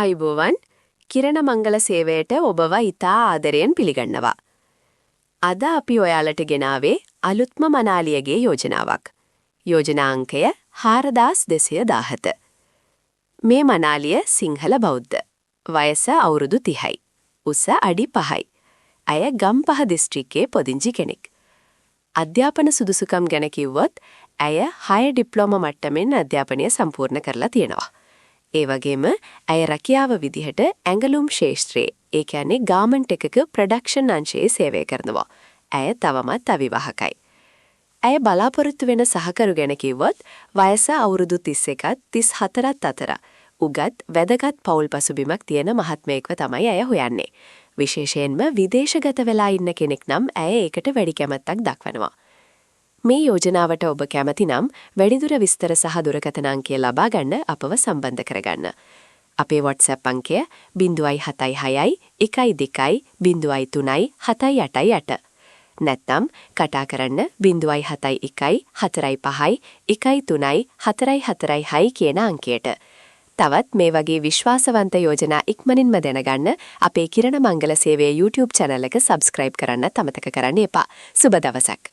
අයිබෝවන් කිරණ මංගල සේවයට ඔබව ඉතා ආදරයෙන් පිළිගන්නවා. අද අපි ඔයාලට ගෙනාවේ අලුත්ම මනාලියගේ යෝජනාවක්. යෝජනා අංකය 4217. මේ මනාලිය සිංහල බෞද්ධ. වයස අවුරුදු 30යි. උස අඩි 5යි. ඇය ගම්පහ දිස්ත්‍රික්කයේ පොදිංචි කෙනෙක්. අධ්‍යාපන සුදුසුකම් ගැන කිව්වොත් ඇය 6 ඩිප්ලෝමා මට්ටමින් අධ්‍යාපනය සම්පූර්ණ කරලා තියෙනවා. ඒ වගේම ඇය රැකියාව විදිහට ඇඟලුම් ශාස්ත්‍රයේ, ඒ කියන්නේ ගාමන්ට් එකක ප්‍රොඩක්ෂන් අංශයේ සේවය කරනවා. ඇය තවමත් අවිවාහකයි. ඇය බලාපොරොත්තු වෙන සහකරු ගැන කිව්වොත් වයස අවුරුදු 31ත් 34ත් අතර උගත් වැදගත් පෞල් පසුබිමක් තියෙන මහත්මයෙක්ව තමයි ඇය හොයන්නේ. විශේෂයෙන්ම විදේශගත වෙලා ඉන්න කෙනෙක් නම් ඇය ඒකට වැඩි කැමැත්තක් දක්වනවා. මේ යෝජනාවට ඔබ කැමති නම් වැඩිදුර විස්තර සහ දුරකථන අංකය ලබා ගන්න අපව සම්බන්ධ කරගන්න. අපේ WhatsApp අංකය 076 12 03 788. නැත්නම් කතා කරන්න 071 45 13 446 කියන අංකයට. තවත් මේ වගේ විශ්වාසවන්ත යෝජනා ඉක්මනින්ම දැනගන්න අපේ කිරණ මංගල සේවයේ YouTube channel එක subscribe කරන්න අමතක කරන්න එපා. සුබ දවසක්.